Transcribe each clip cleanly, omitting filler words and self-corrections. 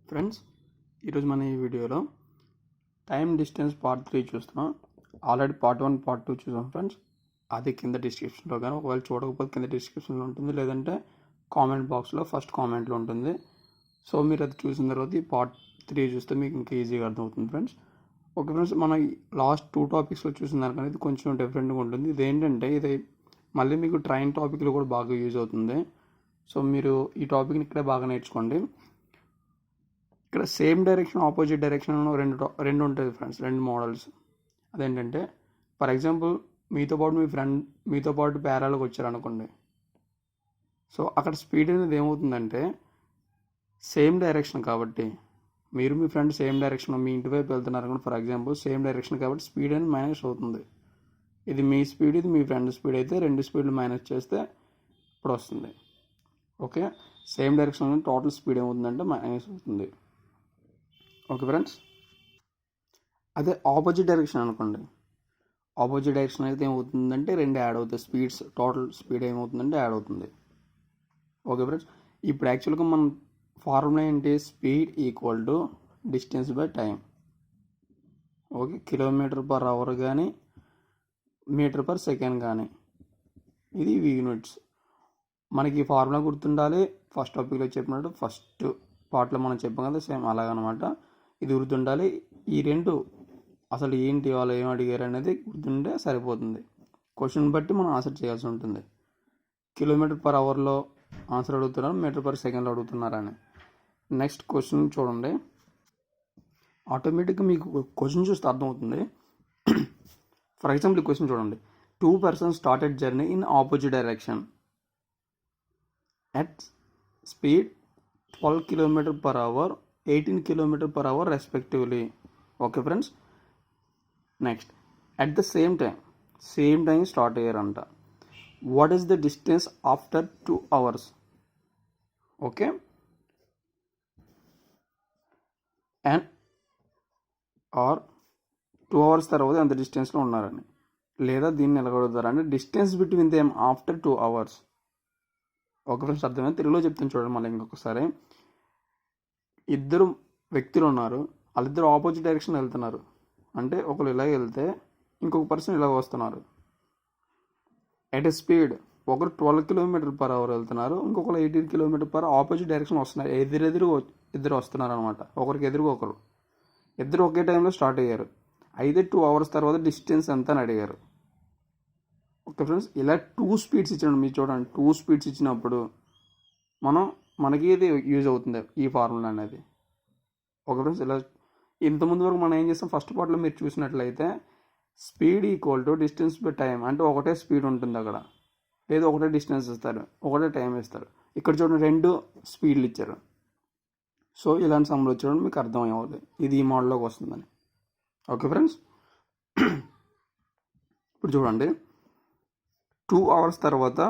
Friends, ఈరోజు మన ఈ వీడియోలో టైం డిస్టెన్స్ పార్ట్ 3 చూస్తున్నాం. ఆల్రెడీ పార్ట్ 1 పార్ట్ 2 చూసాం ఫ్రెండ్స్. అది కింద డిస్క్రిప్షన్లో, కానీ ఒకవేళ చూడకపోతే కింద డిస్క్రిప్షన్లో ఉంటుంది, లేదంటే కామెంట్ బాక్స్లో ఫస్ట్ కామెంట్లో ఉంటుంది. సో మీరు అది చూసిన తర్వాత ఈ పార్ట్ 3 చూస్తే మీకు ఇంకా ఈజీగా అర్థమవుతుంది ఫ్రెండ్స్. ఓకే ఫ్రెండ్స్, మన లాస్ట్ 2 టాపిక్స్లో చూసిన దానికన్నా ఇది కొంచెం డిఫరెంట్గా ఉంటుంది. ఇదేంటంటే ఇది మళ్ళీ మీకు ట్రైన్ టాపిక్లో కూడా బాగా యూజ్ అవుతుంది. సో మీరు ఈ టాపిక్ని ఇక్కడే బాగా నేర్చుకోండి. ఇక్కడ సేమ్ డైరెక్షన్, ఆపోజిట్ డైరెక్షన్ రెండు ఉంటుంది ఫ్రెండ్స్, రెండు మోడల్స్. అదేంటంటే ఫర్ ఎగ్జాంపుల్ మీతో పాటు ప్యారల్గా వచ్చారనుకోండి. సో అక్కడ స్పీడ్ అనేది ఏమవుతుందంటే సేమ్ డైరెక్షన్ కాబట్టి, మీరు మీ ఫ్రెండ్ సేమ్ డైరెక్షన్, మీ ఇంటి వైపు వెళ్తున్నారు అనుకోండి. ఫర్ ఎగ్జాంపుల్ సేమ్ డైరెక్షన్ కాబట్టి స్పీడ్ అనేది మైనస్ అవుతుంది. ఇది మీ స్పీడ్, ఇది మీ ఫ్రెండ్ స్పీడ్ అయితే రెండు స్పీడ్లు మైనస్ చేస్తే ఇప్పుడు వస్తుంది. Okay, same direction total speed ఏమవుతుందంటే మైనస్ అవుతుంది. ఓకే ఫ్రెండ్స్, అదే ఆపోజిట్ డైరెక్షన్ అనుకోండి. ఆపోజిట్ డైరెక్షన్ అయితే ఏమవుతుందంటే రెండు యాడ్ అవుతాయి స్పీడ్స్, టోటల్ స్పీడ్ ఏమవుతుందంటే యాడ్ అవుతుంది. ఓకే ఫ్రెండ్స్, ఇప్పుడు యాక్చువల్గా మన ఫార్ములా ఏంటి? Speed equal to distance by time. Okay, km/h కానీ m/s కానీ, ఇది యూనిట్స్. మనకి ఈ ఫార్ములా గుర్తుండాలి. ఫస్ట్ టాపిక్లో చెప్పినట్టు ఫస్ట్ పార్ట్లో మనం చెప్పాం కదా, సేమ్ అలాగనమాట. ఇది గుర్తుండాలి. ఈ రెండు అసలు ఏంటి, వాళ్ళు ఏం అడిగారు అనేది గుర్తుంటే సరిపోతుంది. క్వశ్చన్ బట్టి మనం ఆన్సర్ చేయాల్సి ఉంటుంది. km/hలో ఆన్సర్ అడుగుతున్నారు, m/s అడుగుతున్నారని. నెక్స్ట్ క్వశ్చన్ చూడండి. ఆటోమేటిక్గా మీకు క్వశ్చన్ చూస్తే అర్థమవుతుంది. ఫర్ ఎగ్జాంపుల్ ఈ క్వశ్చన్ చూడండి. 2 persons started journey in opposite direction at speed 12 km/h, 18 km/h respectively. Okay friends, next at the same time start అయ్యారంట. What is the distance after 2 hours? Okay, and or 2 hours తర్వాత ఎంత డిస్టెన్స్లో ఉన్నారని, లేదా దీన్ని ఎలాగొడతారంటే distance between them after 2 hours. Okay friends, అర్థమైంది. తెలుగులో చెప్తాను చూడండి మళ్ళీ ఇంకొకసారి. ఇద్దరు వ్యక్తులు ఉన్నారు, వాళ్ళిద్దరు ఆపోజిట్ డైరెక్షన్ వెళ్తున్నారు. అంటే ఒకరు ఇలాగ వెళ్తే ఇంకొక పర్సన్ ఇలాగ వస్తున్నారు. ఎట్ ఎ స్పీడ్ ఒకరు 12 km/h వెళ్తున్నారు, ఇంకొకరు 18 km/h ఆపోజిట్ డైరెక్షన్ వస్తున్నారు. ఇద్దరు వస్తున్నారు అనమాట, ఒకరికి ఎదురుగా ఒకరు. ఇద్దరు ఒకే టైంలో స్టార్ట్ అయ్యారు. అయితే 2 hours తర్వాత డిస్టెన్స్ ఎంత అని అడిగారు. ఓకే ఫ్రెండ్స్, ఇలా 2 స్పీడ్స్ ఇచ్చాడు. మీరు చూడండి, 2 స్పీడ్స్ ఇచ్చినప్పుడు మనకి ఇది యూజ్ అవుతుంది ఈ ఫార్ములా అనేది. ఓకే ఫ్రెండ్స్, ఇలా ఇంతకుముందు వరకు మనం ఏం చేస్తాం, ఫస్ట్ పార్ట్లో మీరు చూసినట్లయితే speed equal to distance by time, అంటే ఒకటే స్పీడ్ ఉంటుంది అక్కడ, లేదా ఒకటే డిస్టెన్స్ ఇస్తారు, ఒకటే టైం ఇస్తారు. ఇక్కడ చూడండి, రెండు స్పీడ్లు ఇచ్చారు. సో ఇలాంటి సమ్లు వచ్చేటప్పుడు మీకు అర్థమవుతుంది ఇది ఈ మోడల్లోకి వస్తుందని. ఓకే ఫ్రెండ్స్, ఇప్పుడు చూడండి, 2 hours తర్వాత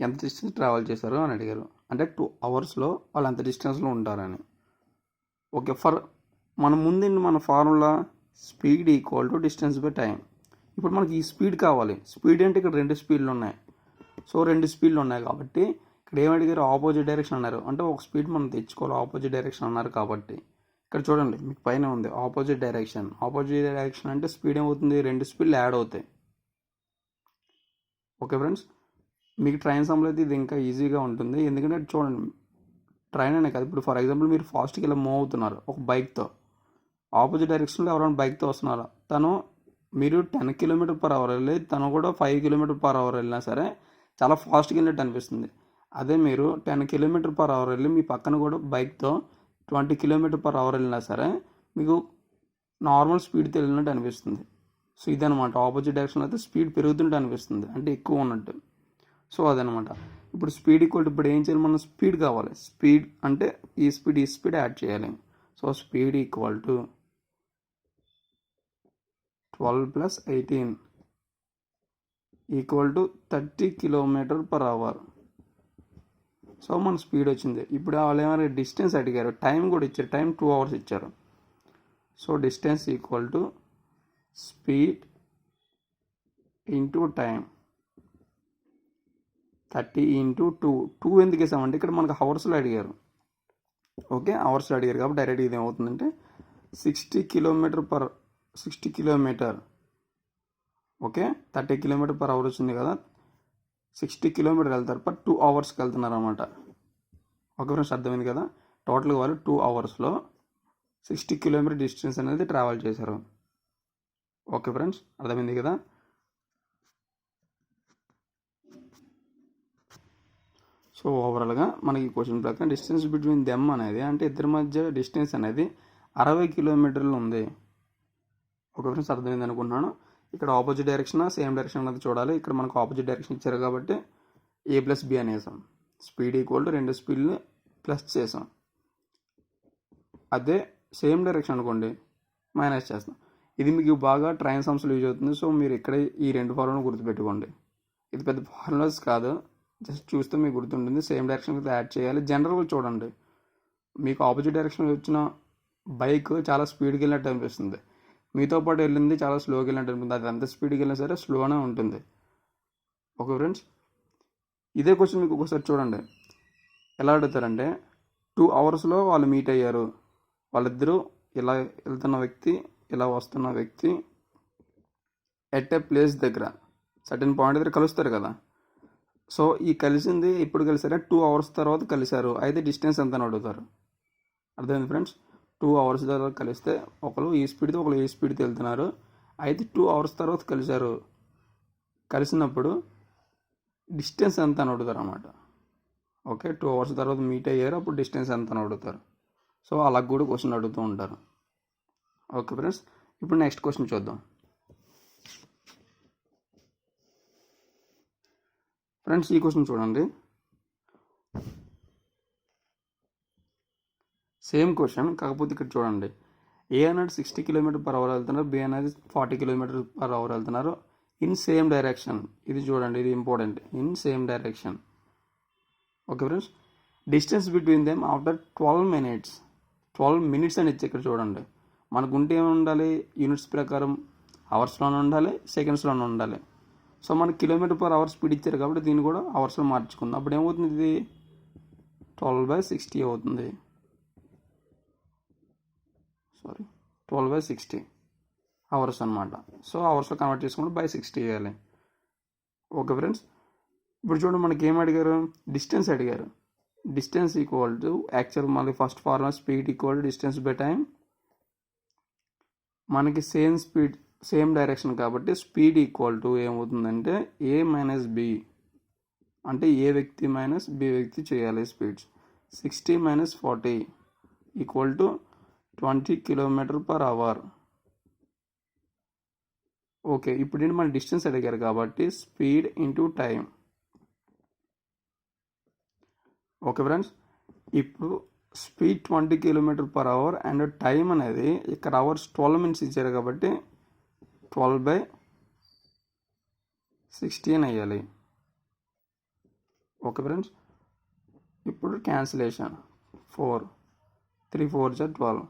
ఎంత డిస్టెన్స్ ట్రావెల్ చేశారు అని అడిగారు. అంటే 2 hoursలో వాళ్ళు ఎంత డిస్టెన్స్లో ఉంటారని. ఓకే, మన formula speed equal to distance by time. ఇప్పుడు మనకి ఈ స్పీడ్ కావాలి. స్పీడ్ అంటే ఇక్కడ రెండు స్పీడ్లు ఉన్నాయి. సో రెండు స్పీడ్లు ఉన్నాయి కాబట్టి ఇక్కడ ఏమడిగారు? ఆపోజిట్ డైరెక్షన్ అన్నారు. అంటే ఒక స్పీడ్ మనం తెచ్చుకోవాలి, ఆపోజిట్ డైరెక్షన్ అన్నారు కాబట్టి. ఇక్కడ చూడండి, మీకు పైన ఉంది ఆపోజిట్ డైరెక్షన్. ఆపోజిట్ డైరెక్షన్ అంటే స్పీడ్ ఏమవుతుంది? రెండు స్పీడ్లు యాడ్ అవుతాయి. ఓకే ఫ్రెండ్స్, మీకు ట్రైన్ సమ్లో అయితే ఇది ఇంకా ఈజీగా ఉంటుంది. ఎందుకంటే చూడండి, ట్రైన్ అనే కాదు, ఇప్పుడు ఫర్ ఎగ్జాంపుల్ మీరు ఫాస్ట్గా ఇలా మూవ్ అవుతున్నారు ఒక బైక్తో. ఆపోజిట్ డైరెక్షన్లో ఎవరైనా బైక్తో వస్తున్నారు, మీరు 10 km/h వెళ్ళి తను కూడా 5 km/h వెళ్ళినా సరే చాలా ఫాస్ట్గా వెళ్ళినట్టు అనిపిస్తుంది. అదే మీరు 10 km/h వెళ్ళి మీ పక్కన కూడా బైక్తో 20 km/h వెళ్ళినా సరే మీకు నార్మల్ స్పీడ్తో వెళ్ళినట్టు అనిపిస్తుంది. సో ఇదనమాట, ఆపోజిట్ డైరెక్షన్లో అయితే స్పీడ్ పెరుగుతుంటే అనిపిస్తుంది, అంటే ఎక్కువ ఉన్నట్టు. సో అదనమాట. ఇప్పుడు స్పీడ్ ఈక్వల్, ఇప్పుడు ఏం చేయాలి? మనం స్పీడ్ కావాలి. స్పీడ్ అంటే ఈ స్పీడ్ యాడ్ చేయాలి. So speed equal to 12 + 18 equal to 30 km/h. So మన స్పీడ్ వచ్చింది. ఇప్పుడు వాళ్ళు ఏమైనా డిస్టెన్స్ అడిగారు, టైం కూడా ఇచ్చారు. టైం 2 hours ఇచ్చారు. So distance equal to speed into time, 30 × 2. 2 ఎందుకు వేసామంటే ఇక్కడ మనకు హవర్స్లో అడిగారు. ఓకే, అవర్స్లో అడిగారు కాబట్టి డైరెక్ట్ ఇది ఏమవుతుందంటే 60 kilometre okay 30 kilometre per hour వచ్చింది కదా, 60 కిలోమీటర్ వెళ్తారు పర్ 2 అవర్స్కి వెళ్తున్నారు అనమాట. ఓకే ఫ్రెండ్స్, అర్థమైంది కదా. టోటల్గా వాళ్ళు 2 అవర్స్లో 60 కిలోమీటర్ డిస్టెన్స్ అనేది ట్రావెల్ చేశారు. ఓకే ఫ్రెండ్స్, అర్థమైంది కదా. సో ఓవరాల్గా మనకి క్వశ్చన్ ప్రకారం డిస్టెన్స్ బిట్వీన్ దెమ్ అనేది అంటే ఇద్దరి మధ్య డిస్టెన్స్ అనేది 60 కిలోమీటర్లు ఉంది. ఓకే ఫ్రెండ్స్, అర్థమైంది అనుకుంటున్నాను. ఇక్కడ ఆపోజిట్ డైరెక్షన్ సేమ్ డైరెక్షన్ అనేది చూడాలి. ఇక్కడ మనకు ఆపోజిట్ డైరెక్షన్ ఇచ్చారు కాబట్టి A+B అనేసాం. స్పీడ్ ఈక్వల్ టు 2 స్పీడ్ని ప్లస్ చేసాం. అదే సేమ్ డైరెక్షన్ అనుకోండి మైనస్ చేస్తాం. ఇది మీకు బాగా ట్రైన్ సమ్స్లో యూజ్ అవుతుంది. సో మీరు ఇక్కడే ఈ 2 ఫార్ములాను గుర్తుపెట్టుకోండి. ఇది పెద్ద ఫార్ములాస్ కాదు, జస్ట్ చూస్తే మీకు గుర్తుంటుంది. సేమ్ డైరెక్షన్ యాడ్ చేయాలి. జనరల్గా చూడండి, మీకు ఆపోజిట్ డైరెక్షన్ వచ్చిన బైక్ చాలా స్పీడ్కి వెళ్ళినట్టు అనిపిస్తుంది, మీతో పాటు వెళ్ళింది చాలా స్లోగా వెళ్ళినట్టు అనిపిస్తుంది. అది ఎంత స్పీడ్కి వెళ్ళినా సరే స్లోనే ఉంటుంది. ఓకే ఫ్రెండ్స్, ఇదే క్వశ్చన్ మీకు ఒకసారి చూడండి ఎలా అడుగుతారంటే 2 అవర్స్లో వాళ్ళు మీట్ అయ్యారు. వాళ్ళిద్దరూ ఇలా వెళ్తున్న వ్యక్తి ఇలా వస్తున్న వ్యక్తి ఎట్ ఏ ప్లేస్ దగ్గర సర్టెన్ పాయింట్ దగ్గర కలుస్తారు కదా. సో ఈ కలిసింది ఎప్పుడు కలిసారా 2 అవర్స్ తర్వాత కలిశారు. అయితే డిస్టెన్స్ ఎంత అని అడుగుతారు. అర్థమైంది ఫ్రెండ్స్, 2 అవర్స్ తర్వాత కలిస్తే ఒకరు ఈ స్పీడ్తో ఒకరు ఈ స్పీడ్తో వెళ్తున్నారు. అయితే 2 అవర్స్ తర్వాత కలిశారు. కలిసినప్పుడు డిస్టెన్స్ ఎంత అని అడుగుతారు అన్నమాట. ఓకే, 2 అవర్స్ తర్వాత మీట్ అయ్యారు, అప్పుడు డిస్టెన్స్ ఎంత అని అడుగుతారు. సో అలా కూడా క్వశ్చన్ అడుగుతూ ఉంటారు. ఓకే ఫ్రెండ్స్, ఇప్పుడు నెక్స్ట్ క్వశ్చన్ చూద్దాం. ఫ్రెండ్స్, ఈ క్వశ్చన్ చూడండి. సేమ్ క్వశ్చన్, కాకపోతే ఇక్కడ చూడండి ఏ అనేది 60 కిలోమీటర్ పర్ అవర్ వెళ్తున్నారు, బి అనేది 40 కిలోమీటర్ పర్ అవర్ వెళ్తున్నారు ఇన్ సేమ్ డైరెక్షన్. ఇది చూడండి, ఇది important, in same direction. Okay friends, distance between them after 12 minutes అని ఇచ్చి ఇక్కడ చూడండి. మనకు ఉంటే ఏమి ఉండాలి, యూనిట్స్ ప్రకారం అవర్స్లోనే ఉండాలి, సెకండ్స్లోనే ఉండాలి. సో మనకి కిలోమీటర్ పర్ అవర్ స్పీడ్ ఇచ్చారు కాబట్టి దీన్ని కూడా అవర్స్లో మార్చుకుందాం. అప్పుడు ఏమవుతుంది, ఇది 12/60 అవుతుంది. 12/60 అవర్స్ అనమాట. సో అవర్స్లో కన్వర్ట్ చేసుకుంటే బై 60 వేయాలి. ఓకే ఫ్రెండ్స్, ఇప్పుడు చూడండి మనకి ఏం అడిగారు, డిస్టెన్స్ అడిగారు. డిస్టెన్స్ ఈక్వల్ టు యాక్చువల్ మళ్ళీ first formula speed equal to distance by time. మనకి సేమ్ డైరెక్షన్ కాబట్టి స్పీడ్ ఈక్వల్ టు ఏమవుతుందంటే A - B అంటే ఏ వ్యక్తి మైనస్ బి వ్యక్తి చేయాలి speeds. 60 - 40 equal to 20 kilometer per hour. Okay, ఇప్పుడు ఏంటి మన డిస్టెన్స్ అడిగారు కాబట్టి speed into time. Okay friends, ఇప్పుడు speed 20 kilometer per hour and time అనేది ఇక్కడ అవర్స్ 12 మినిట్స్ ఇచ్చారు కాబట్టి 12/60 అని వేయాలి. ఓకే ఫ్రెండ్స్, ఇప్పుడు క్యాన్సిలేషన్ 3 4 12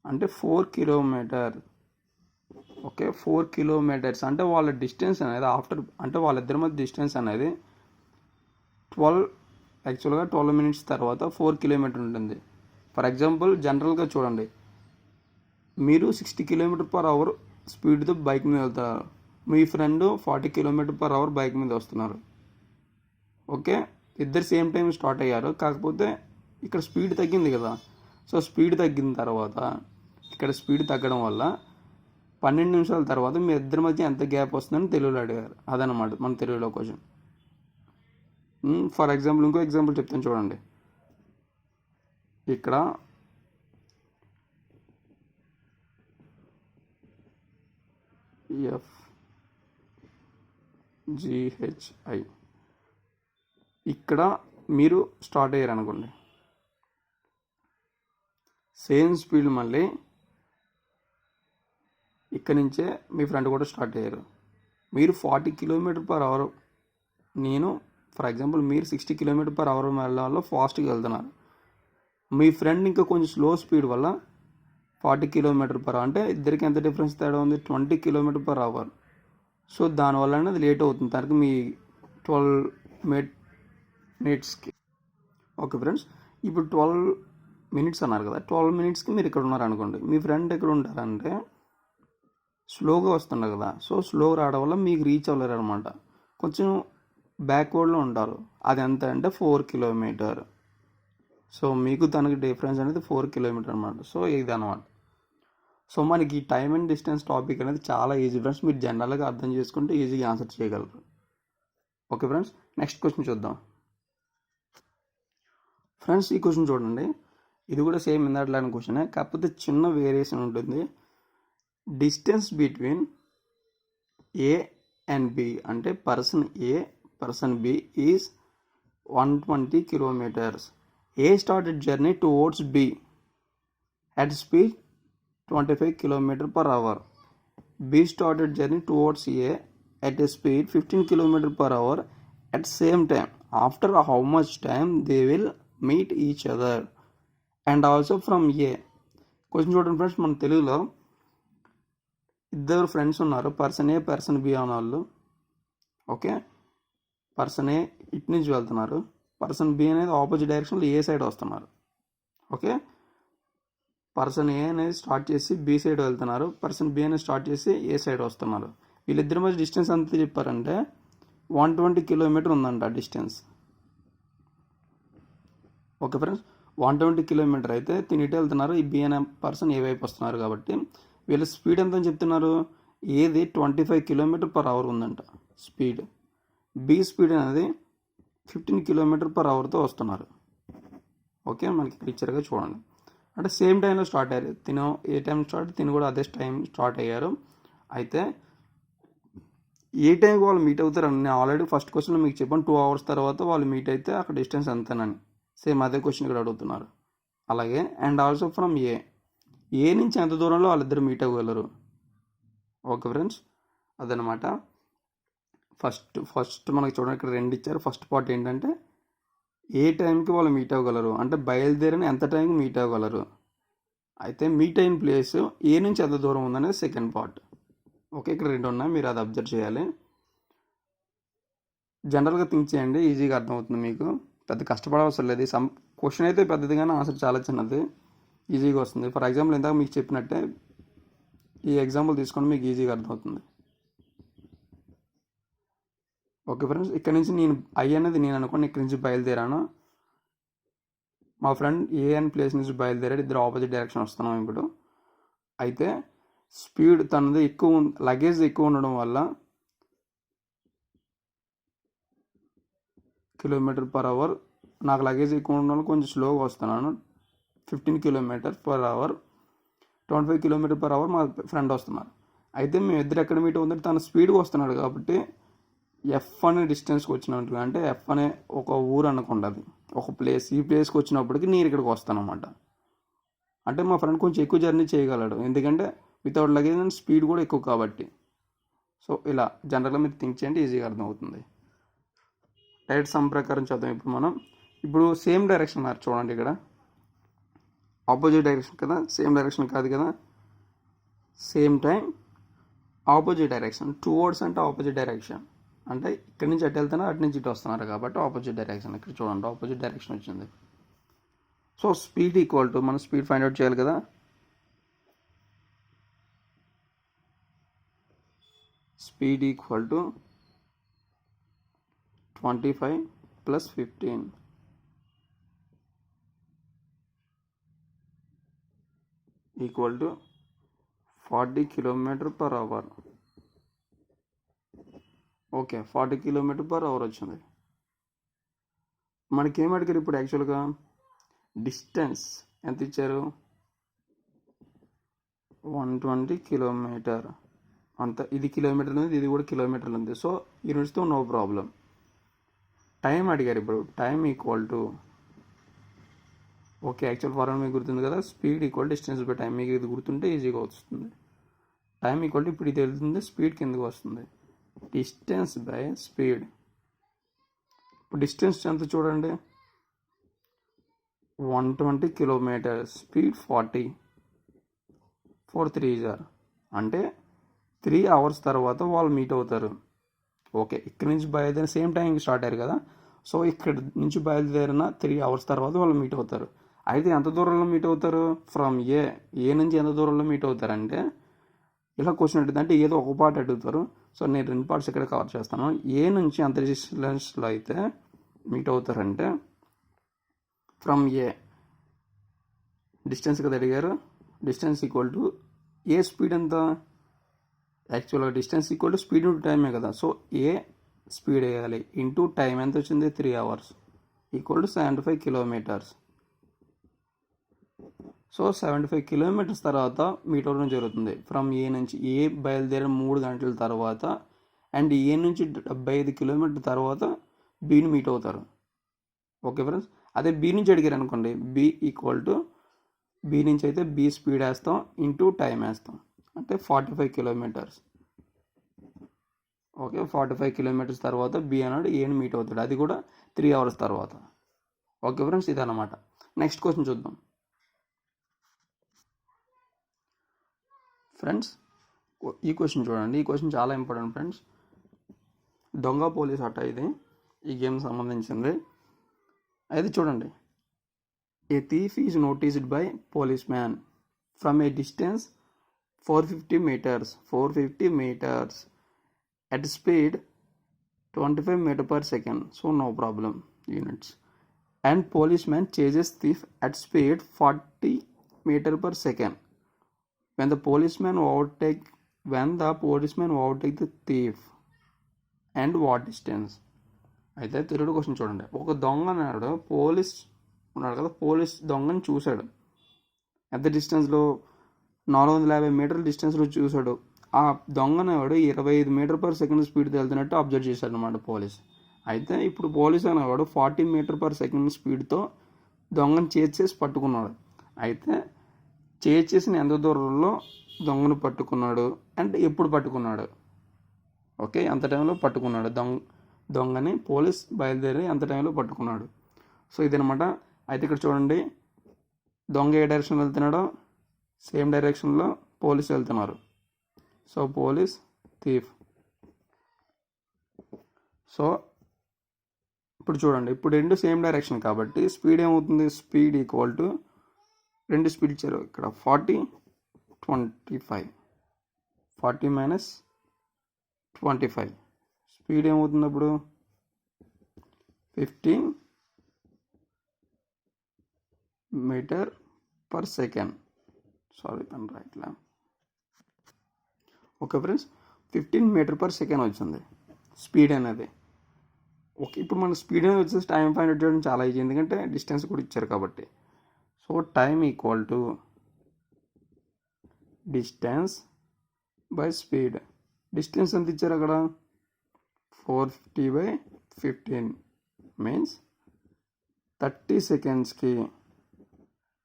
అంటే 4 కిలోమీటర్. ఓకే, 4 కిలోమీటర్స్ అంటే వాళ్ళ డిస్టెన్స్ అనేది అంటే వాళ్ళిద్దరి మధ్య డిస్టెన్స్ అనేది 12 మినిట్స్ తర్వాత 4 కిలోమీటర్ ఉంటుంది. ఫర్ ఎగ్జాంపుల్ జనరల్గా చూడండి, మీరు 60 కిలోమీటర్ పర్ అవర్ స్పీడ్తో బైక్ మీద వెళ్తున్నారు, మీ friend 40 kilometer per hour bike మీద వస్తున్నారు. ఓకే, ఇద్దరు సేమ్ టైం స్టార్ట్ అయ్యారు, కాకపోతే ఇక్కడ స్పీడ్ తగ్గింది కదా. సో స్పీడ్ తగ్గిన తర్వాత ఇక్కడ స్పీడ్ తగ్గడం వల్ల 12 నిమిషాల తర్వాత మీ ఇద్దరి మధ్య ఎంత గ్యాప్ వస్తుందని తెలుగులో అడిగారు. అదనమాట మన తెలుగులో క్వశ్చన్. ఫర్ ఎగ్జాంపుల్ ఇంకో ఎగ్జాంపుల్ చెప్తాను చూడండి. ఇక్కడ FGHI ఇక్కడ మీరు స్టార్ట్ అయ్యారు అనుకోండి, సేమ్ స్పీడ్ మళ్ళీ ఇక్కడ నుంచే మీ ఫ్రెండ్ కూడా స్టార్ట్ అయ్యారు. మీరు 40 కిలోమీటర్ పర్ అవర్, నేను ఫర్ ఎగ్జాంపుల్ మీరు 60 కిలోమీటర్ పర్ అవర్ వెళ్ళాలో ఫాస్ట్గా వెళ్తున్నారు. మీ ఫ్రెండ్ ఇంకా కొంచెం స్లో స్పీడ్ వల్ల 40 కిలోమీటర్ పర్ అవర్ అంటే ఇద్దరికి ఎంత డిఫరెన్స్ తేడా ఉంది, 20 కిలోమీటర్ పర్ అవర్. సో దానివల్ల అది లేట్ అవుతుంది తనకి మీ 12 మినిట్స్కి. ఓకే ఫ్రెండ్స్, ఇప్పుడు 12 minutes అన్నారు కదా, 12 minutesకి మీరు ఇక్కడ ఉన్నారు అనుకోండి, మీ ఫ్రెండ్ ఎక్కడ ఉంటారంటే స్లోగా వస్తుండే కదా, సో స్లోగా రావడం వల్ల మీకు రీచ్ అవ్వలేరు అనమాట, కొంచెం బ్యాక్వర్డ్లో ఉంటారు. అది ఎంత అంటే 4 kilometers. సో మీకు తనకి డిఫరెన్స్ అనేది 4 kilometers అనమాట. సో ఇది అనమాట. సో మనకి టైమ్ అండ్ డిస్టెన్స్ టాపిక్ అనేది చాలా ఈజీ ఫ్రెండ్స్, మీరు జనరల్గా అర్థం చేసుకుంటే ఈజీగా ఆన్సర్ చేయగలరు. ఓకే ఫ్రెండ్స్, నెక్స్ట్ క్వశ్చన్ చూద్దాం. ఫ్రెండ్స్ ఈ క్వశ్చన్ చూడండి, ఇది కూడా సేమ్ ఇందాట్లాంటి క్వశ్చనే, కాకపోతే చిన్న వేరియేషన్ ఉంటుంది. Distance between A and B అంటే person A person B is 120 kilometers. A started journey towards B at speed 25 km/h. B started journey towards A at a speed 15 km/h at same time. After how much time they will meet each other? And also from A. Question చూడండి friends, మన తెలుగులో ఇద్దరు friends ఉన్నారు, person A person B అన్న వాళ్ళు. Okay, person ఏ ఇటు నుంచి వెళ్తున్నారు, పర్సన్ బి అనేది ఆపోజిట్ డైరెక్షన్లో ఏ సైడ్ వస్తున్నారు. ఓకే, పర్సన్ ఏ అనేది స్టార్ట్ చేసి బి సైడ్ వెళ్తున్నారు, పర్సన్ బి అనేది స్టార్ట్ చేసి ఏ సైడ్ వస్తున్నారు. వీళ్ళిద్దరి మధ్య డిస్టెన్స్ ఎంత చెప్పారంటే 120 kilometers ఉందంట డిస్టెన్స్. ఓకే ఫ్రెండ్స్, 120 kilometers అయితే తిని ఇటు వెళ్తున్నారు, ఈ బి అనే పర్సన్ ఏ వైపు వస్తున్నారు కాబట్టి వీళ్ళ స్పీడ్ ఎంత అని చెప్తున్నారు, ఏది 25 km/h ఉందంట స్పీడ్, బి స్పీడ్ అనేది 15 km/hతో వస్తున్నారు. ఓకే, మనకి పిక్చర్గా చూడండి, అంటే సేమ్ టైంలో స్టార్ట్ అయ్యారు. తిను ఏ టైం స్టార్ట్, తిను కూడా అదే టైం స్టార్ట్ అయ్యారు. అయితే ఏ టైంకి వాళ్ళు మీట్ అవుతారని నేను ఆల్రెడీ ఫస్ట్ క్వశ్చన్లో మీకు చెప్పాను, 2 hours తర్వాత వాళ్ళు మీట్ అయితే అక్కడ డిస్టెన్స్ ఎంతనని. సేమ్ అదే క్వశ్చన్ ఇక్కడ అడుగుతున్నారు. అలాగే అండ్ ఆల్సో ఫ్రమ్ ఏ నుంచి ఎంత దూరంలో వాళ్ళిద్దరు మీట్ అవ్వగలరు. ఓకే ఫ్రెండ్స్, అదనమాట. ఫస్ట్ మనకి చూడండి, ఇక్కడ 2 ఇచ్చారు. ఫస్ట్ పార్ట్ ఏంటంటే ఏ టైంకి వాళ్ళు మీట్ అవ్వగలరు అంటే బయలుదేరిన ఎంత టైంకి మీట్ అవ్వగలరు. అయితే మీట్ అయిన ప్లేస్ ఏ నుంచి ఎంత దూరం ఉందనేది సెకండ్ పార్ట్. ఓకే, ఇక్కడ 2 ఉన్నాయి, మీరు అది అబ్జర్వ్ చేయాలి. జనరల్గా థింక్ చేయండి, ఈజీగా అర్థమవుతుంది మీకు, పెద్ద కష్టపడవసరం లేదు. క్వశ్చన్ అయితే పెద్దది కానీ ఆన్సర్ చాలా చిన్నది, ఈజీగా వస్తుంది. ఫర్ ఎగ్జాంపుల్ ఇందాక మీకు చెప్పినట్టే ఈ ఎగ్జాంపుల్ తీసుకొని మీకు ఈజీగా అర్థమవుతుంది. ఓకే ఫ్రెండ్స్, ఇక్కడ నుంచి నేను ఐ అనేది నేను అనుకోండి, ఇక్కడ నుంచి బయలుదేరాను, మా ఫ్రెండ్ ఏ అని ప్లేస్ నుంచి బయలుదేరాడు, ఇద్దరు ఆపోజిట్ డైరెక్షన్ వస్తున్నాం ఇప్పుడు. అయితే స్పీడ్ తనది ఎక్కువ, లగేజ్ ఎక్కువ ఉండడం వల్ల km/h, నాకు లగేజ్ ఎక్కువ ఉండడం వల్ల కొంచెం స్లోగా వస్తున్నాను, 15 km/h, 25 km/h మా ఫ్రెండ్ వస్తున్నారు. అయితే మేము ఇద్దరు ఎక్కడ మీట్ అవుతుంటే తన స్పీడ్గా వస్తున్నాడు కాబట్టి ఎఫ్ అనే డిస్టెన్స్కి వచ్చినట్టు, అంటే ఎఫ్ అనే ఒక ఊరు అనుకోండి, అది ఒక ప్లేస్, ఈ ప్లేస్కి వచ్చినప్పటికి నేను ఇక్కడికి వస్తాను అనమాట. అంటే మా ఫ్రెండ్ కొంచెం ఎక్కువ జర్నీ చేయగలడు, ఎందుకంటే వితౌట్ లగేజ్ అండ్ స్పీడ్ కూడా ఎక్కువ కాబట్టి. సో ఇలా జనరల్గా మీరు థింక్ చేయండి, ఈజీగా అర్థమవుతుంది. డైరెక్ట్ సమ్ ప్రకారం చదువు. ఇప్పుడు సేమ్ డైరెక్షన్ మరి చూడండి, ఇక్కడ ఆపోజిట్ డైరెక్షన్ కదా, సేమ్ డైరెక్షన్ కాదు కదా, same time opposite direction. Towards అంటే ఆపోజిట్ డైరెక్షన్, అంటే ఇక్కడి నుంచి అటు వెళ్తున్నారు, అటు నుంచి ఇటు వస్తున్నారు కాబట్టి ఆపోజిట్ డైరెక్షన్. ఇక్కడ చూడండి ఆపోజిట్ డైరెక్షన్ వచ్చింది. సో స్పీడ్ ఈక్వల్ టు, మనం స్పీడ్ ఫైండ్ అవుట్ చేయాలి కదా, speed equal to 25 + 15 equal to 40 km/h. Okay, 40 km/h వచ్చింది. మనకి ఏం అడిగారు ఇప్పుడు యాక్చువల్గా, డిస్టెన్స్ ఎంత ఇచ్చారు, 120 km. అంత ఇది కిలోమీటర్ ఉంది, ఇది కూడా కిలోమీటర్లు ఉంది. సో ఈ నుంచితో నో ప్రాబ్లం. టైం అడిగారు ఇప్పుడు, time equal to, okay actual formula మీకు గుర్తుంది కదా, speed equal distance by time. మీకు ఇది గుర్తుంటే ఈజీగా వస్తుంది. టైం ఈక్వల్ టు, ఇప్పుడు ఇది వెళ్తుంది, స్పీడ్ కిందకి వస్తుంది, డిస్టెన్స్ బై స్పీడ్. ఇప్పుడు డిస్టెన్స్ ఎంత చూడండి, 120 km, స్పీడ్ 40, 4 3s అంటే 3 hours తర్వాత వాళ్ళు మీట్ అవుతారు. ఓకే, ఇక్కడ నుంచి బయలుదేరి సేమ్ టైంకి స్టార్ట్ అయ్యారు కదా, సో ఇక్కడ నుంచి బయలుదేరిన 3 hours తర్వాత వాళ్ళు మీట్ అవుతారు. అయితే ఎంత దూరంలో మీట్ అవుతారు? ఫ్రమ్ ఏ నుంచి ఎంత దూరంలో మీట్ అవుతారంటే ఇలా క్వశ్చన్ అడుగుతుంది. అంటే ఏదో ఒక పార్ట్ అడుగుతారు. సో నేను 2 parts ఇక్కడ కవర్ చేస్తాను. ఏ నుంచి ఎంత డిస్టెన్స్లో అయితే మీట్ అవుతారంటే ఫ్రమ్ డిస్టెన్స్ కదా అడిగారు. Distance equal to A speed ఎంత? యాక్చువల్గా distance equal to speed into టైమే కదా. సో ఏ స్పీడ్ వేయాలి ఇంటూ టైం ఎంత వచ్చింది? 3 hours equal to 75 kilometers. So 75 kilometers తర్వాత మీట్ అవ్వడం జరుగుతుంది. ఫ్రమ్ ఏ నుంచి ఏ బయలుదేరిన 3 గంటల తర్వాత అండ్ ఏ నుంచి 75 kilometers తర్వాత బీని మీట్ అవుతారు. Okay friends. అదే బీ నుంచి అడిగారు అనుకోండి, బీ ఈక్వల్ టు బీ నుంచి అయితే బీ స్పీడ్ వేస్తాం ఇంటూ టైం వేస్తాం, అంటే 45 kilometers. ఓకే, 45 kilometers తర్వాత బి అన్నాడు ఏని మీట్ అవుతాడు, అది కూడా 3 hours తర్వాత. ఓకే ఫ్రెండ్స్, ఇదన్నమాట. నెక్స్ట్ క్వశ్చన్ చూద్దాం ఫ్రెండ్స్. ఈ క్వశ్చన్ చూడండి. ఈ క్వశ్చన్ చాలా ఇంపార్టెంట్ ఫ్రెండ్స్. దొంగ పోలీస్ ఆట ఇది, ఈ గేమ్ సంబంధించింది. అయితే చూడండి. A thief is noticed by police man from a distance 450 meters at speed 25 meters per second, so no problem units, and policeman chases thief at speed 40 meters per second. When the policeman overtake the thief and what distance? అయితే third question చూడండి. ఒక దొంగ అన్నాడు, police ఉన్నాడు కదా, police దొంగని చూశాడు. ఎంత డిస్టెన్స్లో? 450 మీటర్ల డిస్టెన్స్లో చూశాడు. ఆ దొంగనేవాడు 25 meters per second స్పీడ్తో వెళ్తున్నట్టు అబ్జర్వ్ చేశాడు అనమాట పోలీస్. అయితే ఇప్పుడు పోలీస్ అనేవాడు 40 meters per second స్పీడ్తో దొంగను చేసి పట్టుకున్నాడు. అయితే చేసిన ఎంత దూరంలో దొంగను పట్టుకున్నాడు అంటే ఎప్పుడు పట్టుకున్నాడు? ఓకే, ఎంత టైంలో పట్టుకున్నాడు దొంగని పోలీస్ బయలుదేరి ఎంత టైంలో పట్టుకున్నాడు. సో ఇదనమాట. అయితే ఇక్కడ చూడండి, దొంగ ఏ డైరెక్షన్లో వెళ్తున్నాడో సేమ్ డైరెక్షన్లో పోలీస్ వెళ్తున్నారు. So police, thief. సో ఇప్పుడు చూడండి, ఇప్పుడు రెండు సేమ్ డైరెక్షన్ కాబట్టి స్పీడ్ ఏమవుతుంది? స్పీడ్ ఈక్వల్ టు రెండు స్పీడ్ ఇచ్చారు ఇక్కడ 40, 25. 40 minus 25 స్పీడ్ ఏమవుతుంది అప్పుడు? 15 meters per second. Sorry pen రైట్లా. Okay friends, 15 meters per second వచ్చింది స్పీడ్ అనేది. ఓకే, ఇప్పుడు మన స్పీడ్ అనేది వచ్చేసి టైం ఫైండ్ అవుట్ చేయడం చాలా ఈజీ, ఎందుకంటే డిస్టెన్స్ కూడా ఇచ్చారు కాబట్టి. So time equal to distance by speed. Distance ఎంత ఇచ్చారు అక్కడ? 450/15 మీన్స్ 30 secondsకి,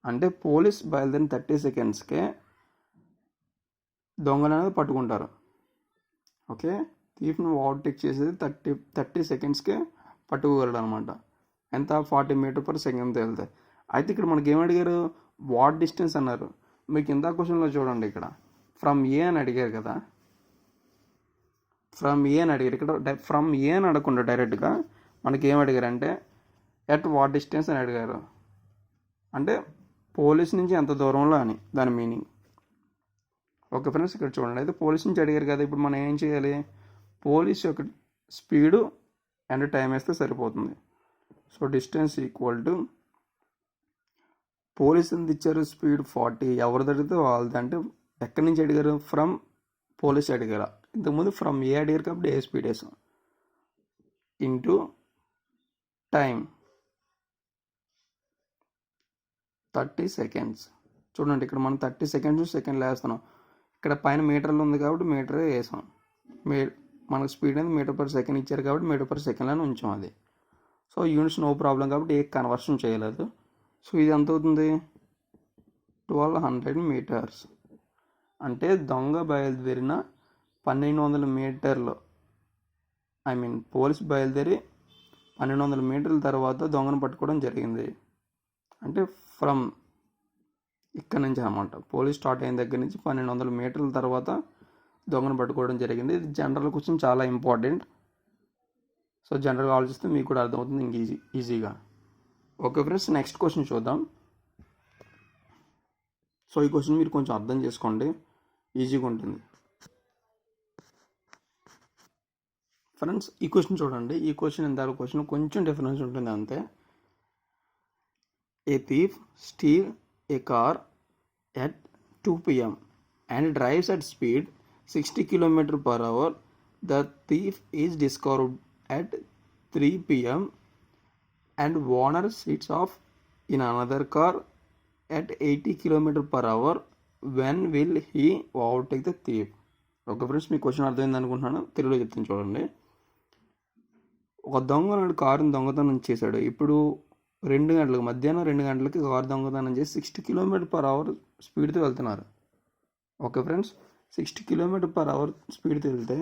అంటే పోలీస్ బయలుదేరిన 30 secondsకే దొంగలు అనేది పట్టుకుంటారు. ఓకే, థీఫ్ను ఓవర్టేక్ చేసేది 30 secondsకే పట్టుకోగలడు అనమాట. ఎంత? 40 meters per second వెళ్తాయి. అయితే ఇక్కడ మనకి ఏం అడిగారు? వాట్ డిస్టెన్స్ అన్నారు. మీకు ఇంత క్వశ్చన్లో చూడండి, ఇక్కడ ఫ్రమ్ ఏ అని అడిగారు కదా, ఫ్రమ్ ఏ అని అడిగారు. ఇక్కడ ఫ్రమ్ ఏ అని అడగకుండా డైరెక్ట్గా మనకి ఏం అడిగారంటే ఎట్ వాట్ డిస్టెన్స్ అని అడిగారు. అంటే పోలీస్ నుంచి ఎంత దూరంలో అని దాని మీనింగ్. ఓకే ఫ్రెండ్స్, ఇక్కడ చూడండి. అయితే పోలీస్ నుంచి అడిగారు కదా, ఇప్పుడు మనం ఏం చేయాలి? పోలీస్ యొక్క స్పీడు అండ్ టైం వేస్తే సరిపోతుంది. So distance equal to police ఎంత ఇచ్చారు? స్పీడ్ 40. ఎవరిది అడిగితే వాళ్ళది. అంటే ఎక్కడి నుంచి అడిగారు? ఫ్రమ్ పోలీస్ అడిగారు. ఇంతకుముందు ఫ్రమ్ ఏ అడిగారు కాబట్టి ఏ స్పీడ్ వేసాం ఇంటూ టైం 30 seconds. చూడండి, ఇక్కడ మనం 30 seconds సెకండ్లు వేస్తున్నాం. ఇక్కడ పైన మీటర్లు ఉంది కాబట్టి మీటరే వేసాం. మనకు స్పీడ్ అనేది మీటర్ పర్ సెకండ్ ఇచ్చారు కాబట్టి మీటర్ పర్ సెకండ్ అని ఉంచాం అది. సో యూనిట్స్ నో ప్రాబ్లం కాబట్టి ఏ కన్వర్షన్ చేయలేదు. సో ఇది ఎంత అవుతుంది? 1200 meters. అంటే దొంగ బయలుదేరిన 1200 మీటర్లు, పోలీస్ బయలుదేరి 1200 మీటర్ల తర్వాత దొంగను పట్టుకోవడం జరిగింది. అంటే ఫ్రమ్ ఇక్కడ నుంచి అన్నమాట, పోలీస్ స్టార్ట్ అయిన దగ్గర నుంచి 1200 మీటర్ల తర్వాత దొంగను పట్టుకోవడం జరిగింది. ఇది జనరల్ క్వశ్చన్, చాలా ఇంపార్టెంట్. సో జనరల్గా ఆలోచిస్తే మీకు కూడా అర్థమవుతుంది ఇంక ఈజీగా. ఓకే ఫ్రెండ్స్, నెక్స్ట్ క్వశ్చన్ చూద్దాం. సో ఈ క్వశ్చన్ మీరు కొంచెం అర్థం చేసుకోండి, ఈజీగా ఉంటుంది ఫ్రెండ్స్. ఈ క్వశ్చన్ చూడండి, ఈ క్వశ్చన్ ఎంత క్వశ్చన్ కొంచెం డిఫరెన్స్ ఉంటుంది అంతే. A thief steal a car at 2 p.m. and drives at speed 60 km per hour. The thief is discovered at 3 p.m. and owner sits off in another car at 80 km per hour. When will he overtake the thief? Okay friends, me question అర్థమైంది అనుకుంటున్నాను. తెలుగులో చెప్తాను చూడండి. ఒక దొంగ నాడు కారుని దొంగతనం చేశాడు. ఇప్పుడు మధ్యాహ్నం 2 గంటలకి కారు దొంగతనం చేసి 60 km/h స్పీడ్తో వెళ్తున్నారు. ఓకే ఫ్రెండ్స్, 60 km/h స్పీడ్తో వెళ్తే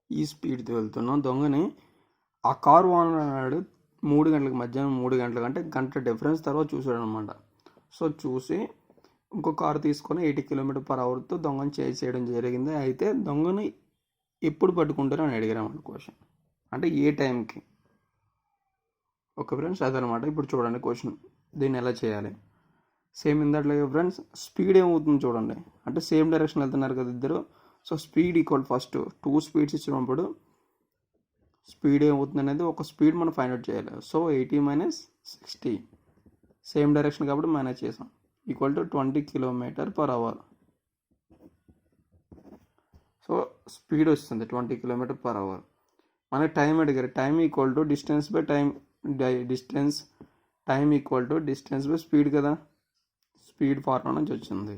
ఈ స్పీడ్తో వెళ్తున్న దొంగని ఆ కారు ఓనర్ అన్నాడు 3 గంటలకు, మధ్యాహ్నం 3 గంటలకు, అంటే గంట డిఫరెన్స్ తర్వాత చూసాడు అనమాట. సో చూసి ఇంకో కారు తీసుకొని 80 km/hతో దొంగని చేయడం జరిగింది. అయితే దొంగని ఎప్పుడు పట్టుకుంటారో అని అడిగారన్నమాట క్వశ్చన్, అంటే ఏ టైంకి. ఓకే ఫ్రెండ్స్, అదనమాట. ఇప్పుడు చూడండి క్వశ్చన్, దీన్ని ఎలా చేయాలి. సేమ్ ఇందాట్లాగే ఫ్రెండ్స్, స్పీడ్ ఏమవుతుంది చూడండి, అంటే సేమ్ డైరెక్షన్ వెళ్తున్నారు కదా ఇద్దరు. So speed equal, first 2 speeds ఇచ్చినప్పుడు స్పీడ్ ఏమవుతుంది అనేది ఒక స్పీడ్ మనం ఫైండ్ అవుట్ చేయాలి. సో 80 - 60 సేమ్ డైరెక్షన్ కాబట్టి మేనేజ్ చేసాం, equal to 20 km/h. So speed వస్తుంది 20 km/h. మనకి టైం అడిగారు, time equal to distance by time, time equal to distance by speed కదా, స్పీడ్ ఫార్ములా నుంచి వచ్చింది.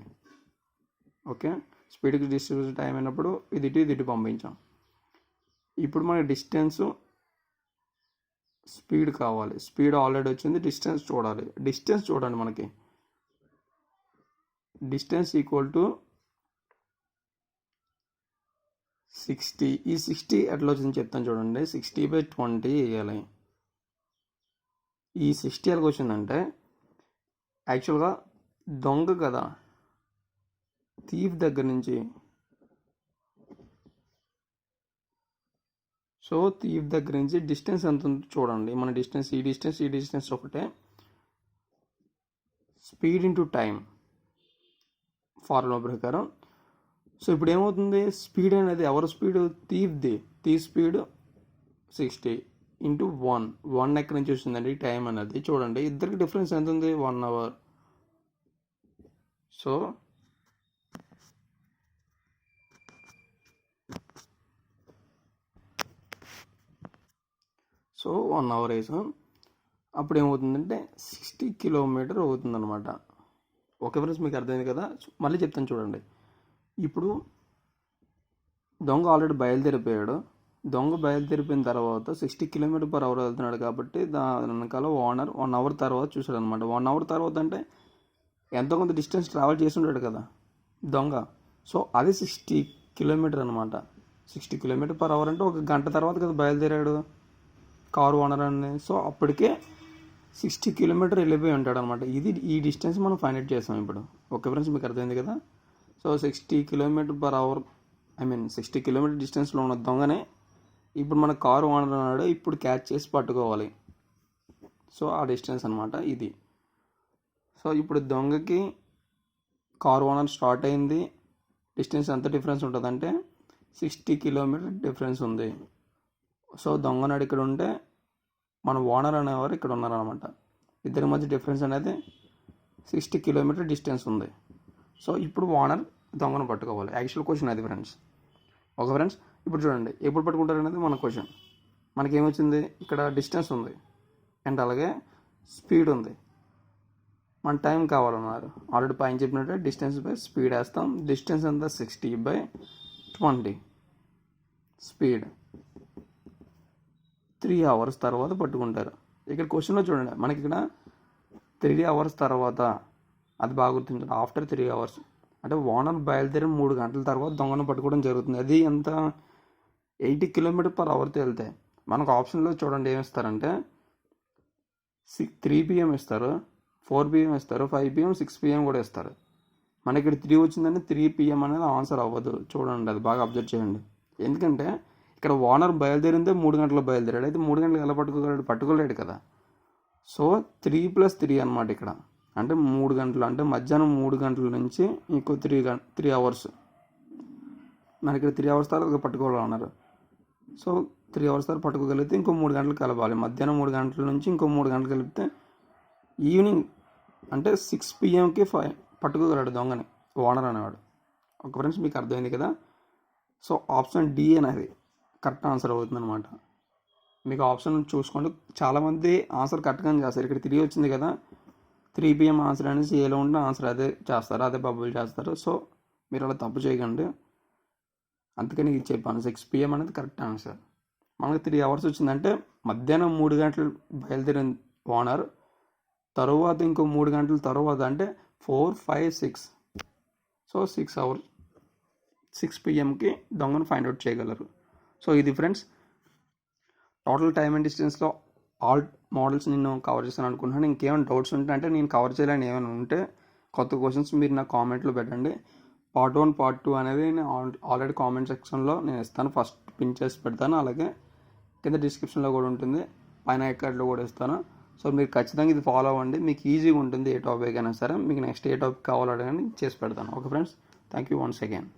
ఓకే, స్పీడ్కి డిస్టెన్స్ టైం అయినప్పుడు ఇది ఇటు పంపించాం. ఇప్పుడు మనకి డిస్టెన్స్ స్పీడ్ కావాలి, స్పీడ్ ఆల్రెడీ వచ్చింది, డిస్టెన్స్ చూడాలి. డిస్టెన్స్ చూడండి, మనకి డిస్టెన్స్ ఈక్వల్ టు 60. ఈ 60 ఎట్లా వచ్చింది చెప్తాను చూడండి. 60/20 వేయాలి. ఈ 60 ఎలాగ వచ్చిందంటే యాక్చువల్గా దొంగ కదా, థీఫ్ దగ్గర నుంచి, సో థీఫ్ దగ్గర నుంచి డిస్టెన్స్ ఎంత ఉందో చూడండి. మన డిస్టెన్స్ ఈ డిస్టెన్స్ ఒకటే, స్పీడ్ ఇంటూ టైం ఫార్ములా ప్రకారం. సో ఇప్పుడు ఏమవుతుంది, స్పీడ్ అనేది ఎవరి స్పీడ్, థీఫ్ స్పీడ్ 60 × 1 ఎక్కడి నుంచి వస్తుందండి టైం అనేది. చూడండి ఇద్దరికి డిఫరెన్స్ ఎంత ఉంది, 1 అవర్. సో 1 అవర్ వేసాం. అప్పుడు ఏమవుతుందంటే 60 km అవుతుంది అనమాట. ఓకే ఫ్రెండ్స్, మీకు అర్థమైంది కదా. మళ్ళీ చెప్తాను చూడండి. ఇప్పుడు దొంగ ఆల్రెడీ బయలుదేరిపోయాడు. దొంగ బయలుదేరిపోయిన తర్వాత 60 km/h వెళ్తున్నాడు కాబట్టి దాని వెనకాల ఓనర్ 1 అవర్ తర్వాత చూసాడు అనమాట. 1 అవర్ తర్వాత అంటే ఎంతో కొంత డిస్టెన్స్ ట్రావెల్ చేసి ఉంటాడు కదా దొంగ. సో అది 60 km అనమాట. 60 km/h అంటే 1 గంట తర్వాత కదా బయలుదేరాడు కారు ఓనర్ అని. సో అప్పటికే 60 km వెళ్ళిపోయి ఉంటాడు అనమాట. ఈ డిస్టెన్స్ మనం ఫైండ్ అవుట్ చేస్తాం ఇప్పుడు. ఓకే ఫ్రెండ్స్, మీకు అర్థమైంది కదా. సో 60 km/h, 60 km డిస్టెన్స్లో ఉన్న దొంగనే ఇప్పుడు మన కారు ఓనర్ అన్నాడు, ఇప్పుడు క్యాచ్ చేసి పట్టుకోవాలి. సో ఆ డిస్టెన్స్ అనమాట ఇది. సో ఇప్పుడు దొంగకి కారు ఓనర్ స్టార్ట్ అయింది. డిస్టెన్స్ ఎంత డిఫరెన్స్ ఉంటుందంటే 60 km డిఫరెన్స్ ఉంది. సో దొంగనాడు ఇక్కడ ఉంటే మన ఓనర్ అనేవారు ఇక్కడ ఉన్నారనమాట. ఇద్దరి మధ్య డిఫరెన్స్ అనేది 60 km డిస్టెన్స్ ఉంది. సో ఇప్పుడు ఓనర్ దొంగను పట్టుకోవాలి. యాక్చువల్ క్వశ్చన్ అది ఫ్రెండ్స్. ఓకే ఫ్రెండ్స్, ఇప్పుడు చూడండి ఎప్పుడు పట్టుకుంటారు అనేది మన క్వశ్చన్. మనకేమొచ్చింది, ఇక్కడ డిస్టెన్స్ ఉంది అండ్ అలాగే స్పీడ్ ఉంది. మన టైం కావాలన్నారు. ఆల్రెడీ పైన చెప్పినట్టే డిస్టెన్స్ బై స్పీడ్ వేస్తాం. డిస్టెన్స్ అంతా 60/20, స్పీడ్ 3 hours తర్వాత పట్టుకుంటారు. ఇక్కడ క్వశ్చన్లో చూడండి, మనకి ఇక్కడ 3 hours తర్వాత, అది బాగా గుర్తుంటుంది. ఆఫ్టర్ 3 hours అంటే ఓనర్ బయలుదేరి 3 గంటల తర్వాత దొంగను పట్టుకోవడం జరుగుతుంది. అది ఎంత 80 km/hతో వెళ్తే మనకు ఆప్షన్లో చూడండి ఏమిస్తారంటే 3 PM ఇస్తారు, 4 PM ఇస్తారు, 5 PM, 6 PM కూడా ఇస్తారు. మనకి ఇక్కడ 3 వచ్చిందంటే 3 PM అనేది ఆన్సర్ అవ్వదు. చూడండి, అది బాగా అబ్జర్వ్ చేయండి. ఎందుకంటే ఇక్కడ ఓనర్ బయలుదేరిందే 3 గంటలకు బయలుదేరాడు, అయితే 3 గంటలకు ఎలా పట్టుకోలేడు కదా. సో 3+3 అనమాట ఇక్కడ, అంటే 3 గంటలు, అంటే మధ్యాహ్నం 3 గంటల నుంచి ఇంకో 3 అవర్స్, మనకి ఇక్కడ 3 అవర్స్ తర్వాత పట్టుకోవాలన్నారు. సో 3 అవర్స్ తర్వాత పట్టుకోగలిగితే ఇంకో 3 గంటలు కలపాలి. మధ్యాహ్నం 3 గంటల నుంచి ఇంకో 3 గంటలు కలిపితే ఈవినింగ్ అంటే 6 PM పట్టుకోగలడు దొంగని ఓనర్ అనేవాడు. ఒక ఫ్రెండ్స్ మీకు అర్థమైంది కదా. సో ఆప్షన్ డి అనేది కరెక్ట్ ఆన్సర్ అవుతుంది అనమాట. మీకు ఆప్షన్ చూసుకోండి, చాలామంది ఆన్సర్ కరెక్ట్గానే చేస్తారు. ఇక్కడ 3 వచ్చింది కదా, 3 PM ఆన్సర్ అనేసి ఏలో ఉంటే ఆన్సర్ అదే చేస్తారు, అదే బబుల్ చేస్తారు. సో మీరు అలా తప్పు చేయకండి, అందుకని ఇది చెప్పాను. 6 PM అనేది కరెక్ట్ ఆన్సర్. మనకు 3 అవర్స్ వచ్చిందంటే మధ్యాహ్నం 3 గంటలు బయలుదేరిన ఓనర్ తరువాత ఇంకో 3 గంటల తర్వాత అంటే 4, 5, 6, సో 6 అవర్స్ 6 PMకి దొంగను ఫైండ్ అవుట్ చేయగలరు. సో ఇది ఫ్రెండ్స్ టోటల్ టైమ్ అండ్ డిస్టెన్స్లో ఆల్ మోడల్స్ నేను కవర్ చేస్తాను అనుకుంటున్నాను. ఇంకేమైనా డౌట్స్ ఉంటే, అంటే నేను కవర్ చేయాలని ఏమైనా ఉంటే కొత్త క్వశ్చన్స్ మీరు నా కామెంట్లో పెట్టండి. పార్ట్ 1, పార్ట్ 2 అనేది నేను ఆల్రెడీ కామెంట్ సెక్షన్లో నేను ఇస్తాను, ఫస్ట్ పిన్ చేసి పెడతాను, అలాగే కింద డిస్క్రిప్షన్లో కూడా ఉంటుంది, పైన ఎక్కడలో కూడా ఇస్తాను. సో మీరు ఖచ్చితంగా ఇది ఫాలో అవ్వండి, మీకు ఈజీగా ఉంటుంది. ఏ టాపిక్ అయినా సరే, మీకు నెక్స్ట్ ఏ టాపిక్ కావాలో అడగండి, చేసి పెడతాను. Okay friends, thank you once again.